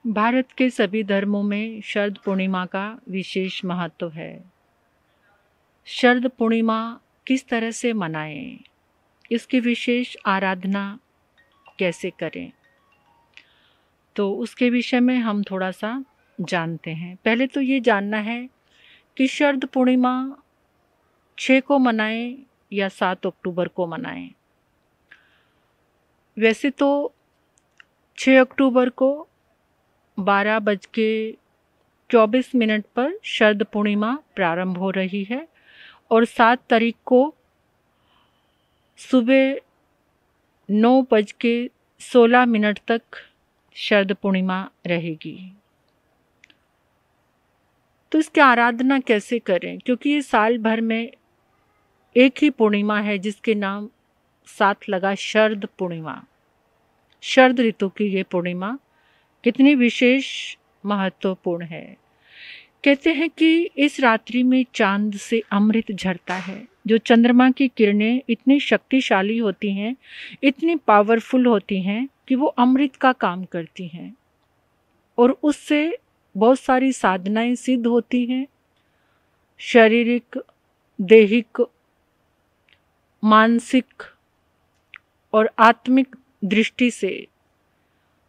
भारत के सभी धर्मों में शरद पूर्णिमा का विशेष महत्व है। शरद पूर्णिमा किस तरह से मनाएं, इसकी विशेष आराधना कैसे करें, तो उसके विषय में हम थोड़ा सा जानते हैं। पहले तो ये जानना है कि शरद पूर्णिमा 6 को मनाएं या 7 अक्टूबर को मनाएं। वैसे तो 6 अक्टूबर को 12:24 पर शरद पूर्णिमा प्रारंभ हो रही है और 7 तारीख को सुबह 9:16 तक शरद पूर्णिमा रहेगी। तो इसकी आराधना कैसे करें, क्योंकि ये साल भर में एक ही पूर्णिमा है जिसके नाम साथ लगा शरद पूर्णिमा। शरद ऋतु की ये पूर्णिमा कितनी विशेष महत्वपूर्ण है। कहते हैं कि इस रात्रि में चांद से अमृत झरता है। जो चंद्रमा की किरणें इतनी शक्तिशाली होती हैं, इतनी पावरफुल होती हैं कि वो अमृत का काम करती हैं और उससे बहुत सारी साधनाएं सिद्ध होती हैं। शारीरिक, दैहिक, मानसिक और आत्मिक दृष्टि से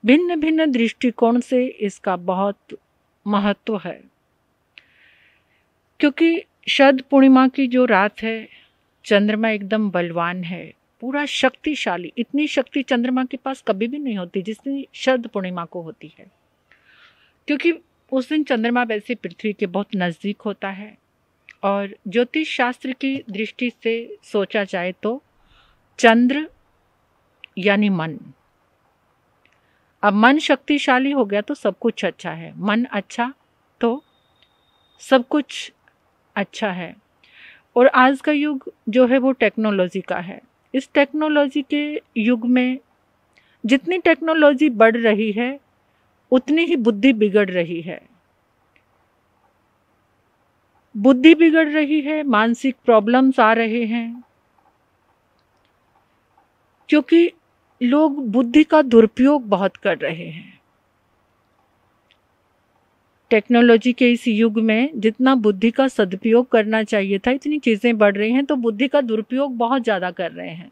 भिन्न भिन्न दृष्टिकोण से इसका बहुत महत्व है। क्योंकि शरद पूर्णिमा की जो रात है, चंद्रमा एकदम बलवान है, पूरा शक्तिशाली। इतनी शक्ति चंद्रमा के पास कभी भी नहीं होती जितनी शरद पूर्णिमा को होती है। क्योंकि उस दिन चंद्रमा वैसे पृथ्वी के बहुत नज़दीक होता है और ज्योतिष शास्त्र की दृष्टि से सोचा जाए तो चंद्र यानी मन। अब मन शक्तिशाली हो गया तो सब कुछ अच्छा है, मन अच्छा तो सब कुछ अच्छा है। और आज का युग जो है वो टेक्नोलॉजी का है। इस टेक्नोलॉजी के युग में जितनी टेक्नोलॉजी बढ़ रही है उतनी ही बुद्धि बिगड़ रही है। बुद्धि बिगड़ रही है, मानसिक प्रॉब्लम्स आ रहे हैं, क्योंकि लोग बुद्धि का दुरुपयोग बहुत कर रहे हैं। टेक्नोलॉजी के इस युग में जितना बुद्धि का सदुपयोग करना चाहिए था, इतनी चीजें बढ़ रही हैं तो बुद्धि का दुरुपयोग बहुत ज्यादा कर रहे हैं।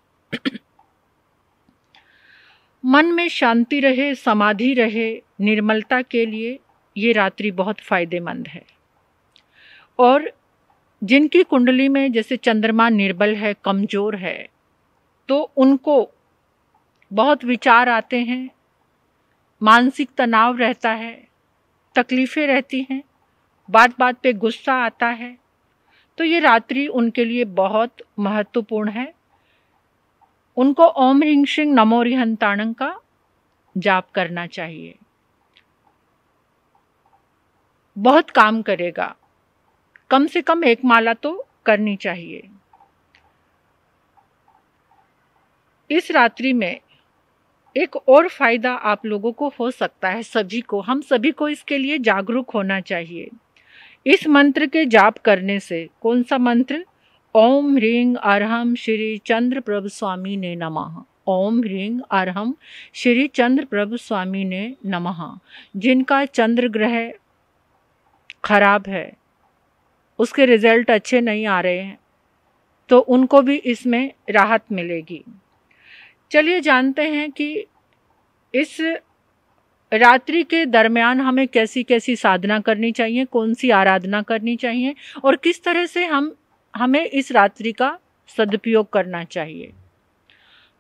मन में शांति रहे, समाधि रहे, निर्मलता के लिए ये रात्रि बहुत फायदेमंद है। और जिनकी कुंडली में जैसे चंद्रमा निर्बल है, कमजोर है, तो उनको बहुत विचार आते हैं, मानसिक तनाव रहता है, तकलीफ़ें रहती हैं, बात बात पे गुस्सा आता है, तो ये रात्रि उनके लिए बहुत महत्वपूर्ण है। उनको ओम ह्रीं श्रीं नमो ह्रीहंताणं का जाप करना चाहिए, बहुत काम करेगा। कम से कम 1 माला तो करनी चाहिए। इस रात्रि में एक और फायदा आप लोगों को हो सकता है, सभी को, हम सभी को इसके लिए जागरूक होना चाहिए। इस मंत्र के जाप करने से, कौन सा मंत्र? ओम ह्रीं अर्हं श्री चंद्र प्रभु स्वामी ने नमः। ओम ह्रीं अर्हं श्री चंद्र प्रभु स्वामी ने नमः। जिनका चंद्र ग्रह खराब है, उसके रिजल्ट अच्छे नहीं आ रहे हैं, तो उनको भी इसमें राहत मिलेगी। चलिए जानते हैं कि इस रात्रि के दरमियान हमें कैसी कैसी साधना करनी चाहिए, कौन सी आराधना करनी चाहिए और किस तरह से हमें इस रात्रि का सदुपयोग करना चाहिए।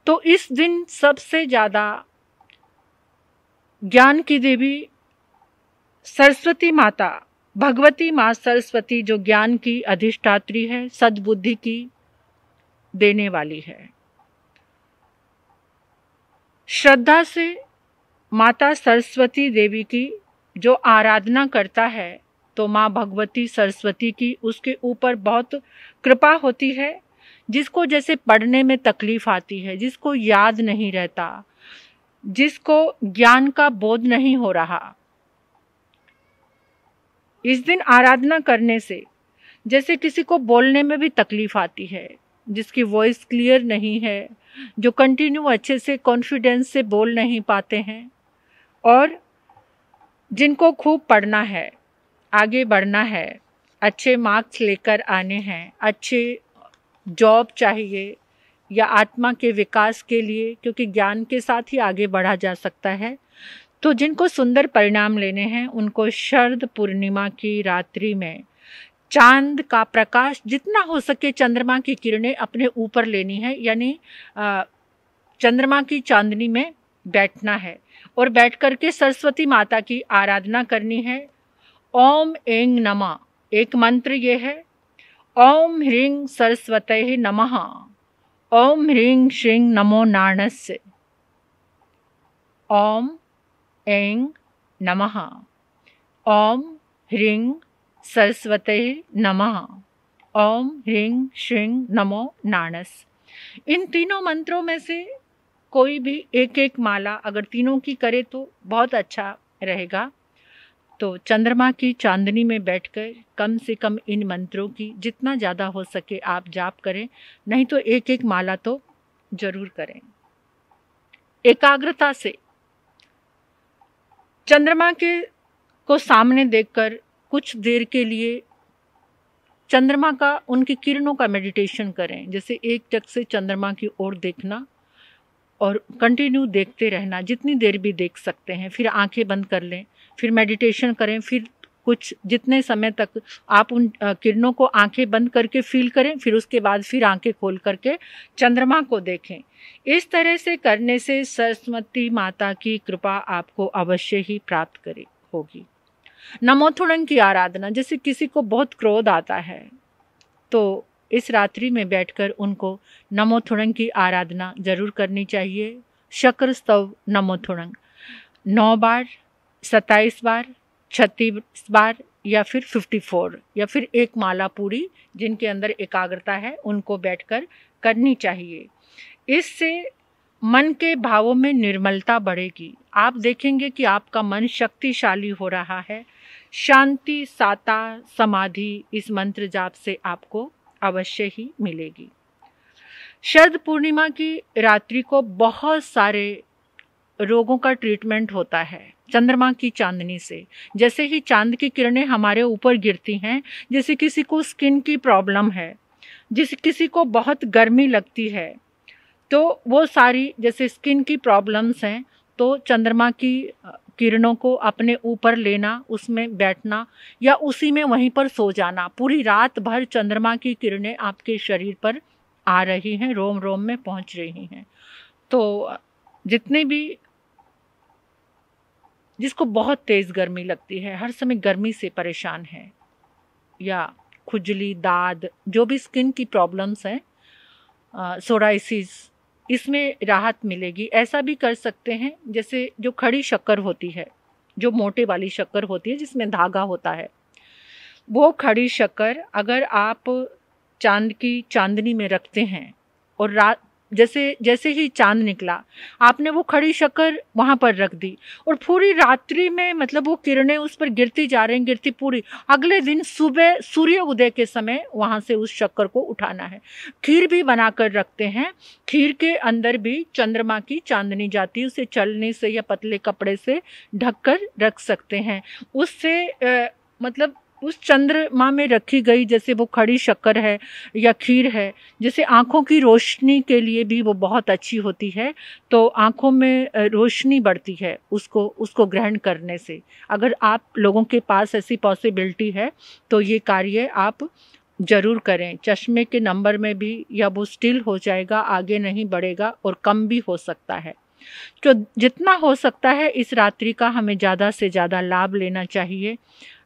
तो इस दिन सबसे ज़्यादा ज्ञान की देवी सरस्वती माता, भगवती माँ सरस्वती, जो ज्ञान की अधिष्ठात्री है, सद्बुद्धि की देने वाली है। श्रद्धा से माता सरस्वती देवी की जो आराधना करता है तो माँ भगवती सरस्वती की उसके ऊपर बहुत कृपा होती है। जिसको जैसे पढ़ने में तकलीफ आती है, जिसको याद नहीं रहता, जिसको ज्ञान का बोध नहीं हो रहा, इस दिन आराधना करने से, जैसे किसी को बोलने में भी तकलीफ आती है, जिसकी वॉइस क्लियर नहीं है, जो कंटिन्यू अच्छे से कॉन्फिडेंस से बोल नहीं पाते हैं, और जिनको खूब पढ़ना है, आगे बढ़ना है, अच्छे मार्क्स लेकर आने हैं, अच्छे जॉब चाहिए या आत्मा के विकास के लिए, क्योंकि ज्ञान के साथ ही आगे बढ़ा जा सकता है, तो जिनको सुंदर परिणाम लेने हैं उनको शरद पूर्णिमा की रात्रि में चांद का प्रकाश जितना हो सके, चंद्रमा की किरणें अपने ऊपर लेनी है, यानी चंद्रमा की चांदनी में बैठना है और बैठ करके सरस्वती माता की आराधना करनी है। ओम ऐं नमः, एक मंत्र ये है, ओम ह्रीं सरस्वतये नमः, ओम ह्रीं श्रीं नमो नारायणस्य, ओम ऐं नमः, ओम ह्रीं सरस्वतये नमः, ओम ह्रीं श्रीं नमो नारायणस्य। इन तीनों मंत्रों में से कोई भी एक एक माला अगर तीनों की करे तो बहुत अच्छा रहेगा। तो चंद्रमा की चांदनी में बैठकर कम से कम इन मंत्रों की जितना ज़्यादा हो सके आप जाप करें, नहीं तो एक एक माला तो जरूर करें। एकाग्रता से चंद्रमा के को सामने देखकर कुछ देर के लिए चंद्रमा का, उनकी किरणों का मेडिटेशन करें। जैसे एक टक से चंद्रमा की ओर देखना और कंटिन्यू देखते रहना, जितनी देर भी देख सकते हैं। फिर आंखें बंद कर लें, फिर मेडिटेशन करें, फिर कुछ जितने समय तक आप उन किरणों को आंखें बंद करके फील करें, फिर उसके बाद फिर आंखें खोल करके चंद्रमा को देखें। इस तरह से करने से सरस्वती माता की कृपा आपको अवश्य ही प्राप्त करे होगी। नमोथुणंग की आराधना, जैसे किसी को बहुत क्रोध आता है तो इस रात्रि में बैठकर उनको नमोथुणंग की आराधना जरूर करनी चाहिए। शक्र स्तव नमोथुणंग 9 बार, 27 बार, 36 बार या फिर 54 या फिर एक माला पूरी, जिनके अंदर एकाग्रता है उनको बैठकर करनी चाहिए। इससे मन के भावों में निर्मलता बढ़ेगी। आप देखेंगे कि आपका मन शक्तिशाली हो रहा है। शांति, साता, समाधि इस मंत्र जाप से आपको अवश्य ही मिलेगी। शरद पूर्णिमा की रात्रि को बहुत सारे रोगों का ट्रीटमेंट होता है चंद्रमा की चांदनी से। जैसे ही चांद की किरणें हमारे ऊपर गिरती हैं, जैसे किसी को स्किन की प्रॉब्लम है, जिस किसी को बहुत गर्मी लगती है, तो वो सारी जैसे स्किन की प्रॉब्लम्स हैं, तो चंद्रमा की किरणों को अपने ऊपर लेना, उसमें बैठना या उसी में वहीं पर सो जाना। पूरी रात भर चंद्रमा की किरणें आपके शरीर पर आ रही हैं, रोम रोम में पहुंच रही हैं। तो जितने भी, जिसको बहुत तेज गर्मी लगती है, हर समय गर्मी से परेशान है, या खुजली, दाद, जो भी स्किन की प्रॉब्लम्स हैं, सोराइसिस, इसमें राहत मिलेगी। ऐसा भी कर सकते हैं, जैसे जो खड़ी शक्कर होती है, जो मोटे वाली शक्कर होती है जिसमें धागा होता है, वो खड़ी शक्कर अगर आप चांद की चांदनी में रखते हैं और रात जैसे ही चांद निकला आपने वो खड़ी शक्कर वहाँ पर रख दी और पूरी रात्रि में मतलब वो किरणें उस पर गिरती जा रही, गिरती पूरी, अगले दिन सुबह सूर्य उदय के समय वहाँ से उस शक्कर को उठाना है। खीर भी बनाकर रखते हैं, खीर के अंदर भी चंद्रमा की चांदनी जाती है, उसे चलने से या पतले कपड़े से ढककर रख सकते हैं। उससे मतलब उस चंद्रमा में रखी गई जैसे वो खड़ी शक्कर है या खीर है, जैसे आँखों की रोशनी के लिए भी वो बहुत अच्छी होती है। तो आँखों में रोशनी बढ़ती है उसको ग्रहण करने से। अगर आप लोगों के पास ऐसी पॉसिबिलिटी है तो ये कार्य आप ज़रूर करें। चश्मे के नंबर में भी या वो स्टिल हो जाएगा, आगे नहीं बढ़ेगा और कम भी हो सकता है। तो जितना हो सकता है इस रात्रि का हमें ज़्यादा से ज़्यादा लाभ लेना चाहिए।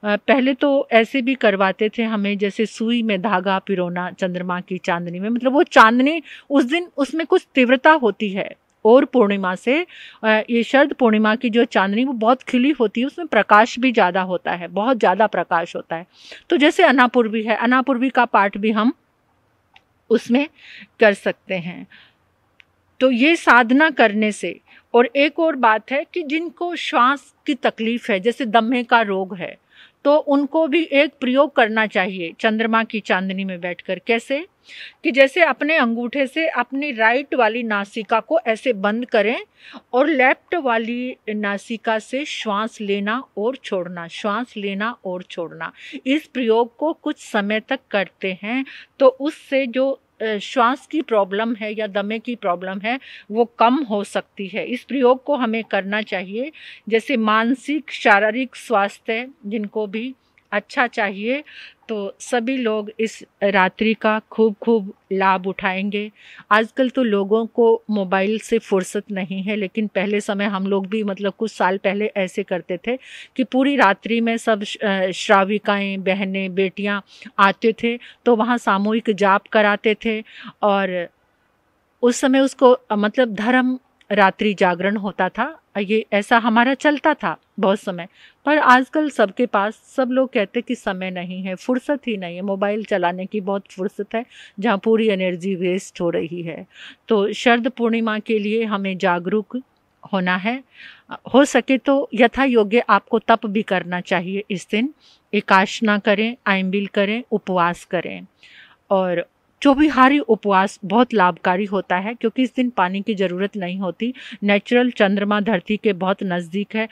पहले तो ऐसे भी करवाते थे हमें, जैसे सुई में धागा पिरोना चंद्रमा की चांदनी में, मतलब वो चांदनी उस दिन उसमें कुछ तीव्रता होती है। और पूर्णिमा से ये शरद पूर्णिमा की जो चांदनी वो बहुत खिली होती है, उसमें प्रकाश भी ज़्यादा होता है, बहुत ज़्यादा प्रकाश होता है। तो जैसे अन्नापूर्वी है, अन्नापूर्वी का पाठ भी हम उसमें कर सकते हैं। तो ये साधना करने से, और एक और बात है कि जिनको श्वास की तकलीफ है, जैसे दमे का रोग है, तो उनको भी एक प्रयोग करना चाहिए चंद्रमा की चांदनी में बैठकर। कैसे कि जैसे अपने अंगूठे से अपनी राइट वाली नासिका को ऐसे बंद करें और लेफ्ट वाली नासिका से श्वास लेना और छोड़ना, श्वास लेना और छोड़ना। इस प्रयोग को कुछ समय तक करते हैं तो उससे जो श्वास की प्रॉब्लम है या दमे की प्रॉब्लम है वो कम हो सकती है। इस प्रयोग को हमें करना चाहिए। जैसे मानसिक शारीरिक स्वास्थ्य जिनको भी अच्छा चाहिए तो सभी लोग इस रात्रि का खूब खूब लाभ उठाएंगे। आजकल तो लोगों को मोबाइल से फुर्सत नहीं है, लेकिन पहले समय हम लोग भी मतलब कुछ साल पहले ऐसे करते थे कि पूरी रात्रि में सब श्राविकाएं, बहनें, बेटियां आते थे तो वहाँ सामूहिक जाप कराते थे और उस समय उसको मतलब धर्म रात्रि जागरण होता था। ये ऐसा हमारा चलता था बहुत समय। पर आजकल सबके पास, सब लोग कहते कि समय नहीं है, फुर्सत ही नहीं है, मोबाइल चलाने की बहुत फुर्सत है जहाँ पूरी एनर्जी वेस्ट हो रही है। तो शरद पूर्णिमा के लिए हमें जागरूक होना है। हो सके तो यथा योग्य आपको तप भी करना चाहिए इस दिन। एकाशना करें, आइम्बिल करें, उपवास करें। और चौबीहारी उपवास बहुत लाभकारी होता है क्योंकि इस दिन पानी की ज़रूरत नहीं होती। नेचुरल चंद्रमा धरती के बहुत नज़दीक है।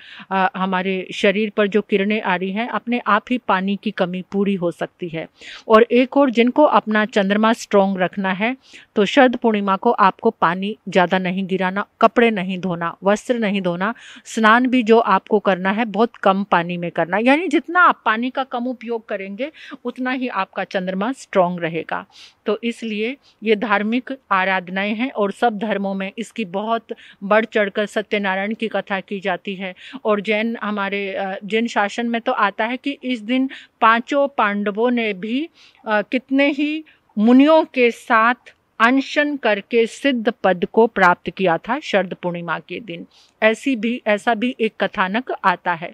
हमारे शरीर पर जो किरणें आ रही हैं अपने आप ही पानी की कमी पूरी हो सकती है। और एक और जिनको अपना चंद्रमा स्ट्रॉन्ग रखना है तो शरद पूर्णिमा को आपको पानी ज़्यादा नहीं गिराना, कपड़े नहीं धोना, वस्त्र नहीं धोना, स्नान भी जो आपको करना है बहुत कम पानी में करना। यानी जितना आप पानी का कम उपयोग करेंगे उतना ही आपका चंद्रमा स्ट्रॉन्ग रहेगा। तो इसलिए ये धार्मिक आराधनाएं हैं और सब धर्मों में इसकी बहुत बढ़ चढ़कर सत्यनारायण की कथा की जाती है। और जैन, हमारे जैन शासन में तो आता है कि इस दिन पांचों पांडवों ने भी कितने ही मुनियों के साथ अनशन करके सिद्ध पद को प्राप्त किया था शरद पूर्णिमा के दिन। ऐसा भी एक कथानक आता है।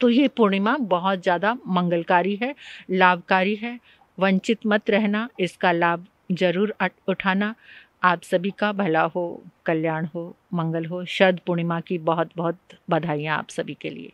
तो ये पूर्णिमा बहुत ज़्यादा मंगलकारी है, लाभकारी है। वंचित मत रहना, इसका लाभ जरूर उठाना। आप सभी का भला हो, कल्याण हो, मंगल हो। शरद पूर्णिमा की बहुत बहुत बधाइयाँ आप सभी के लिए।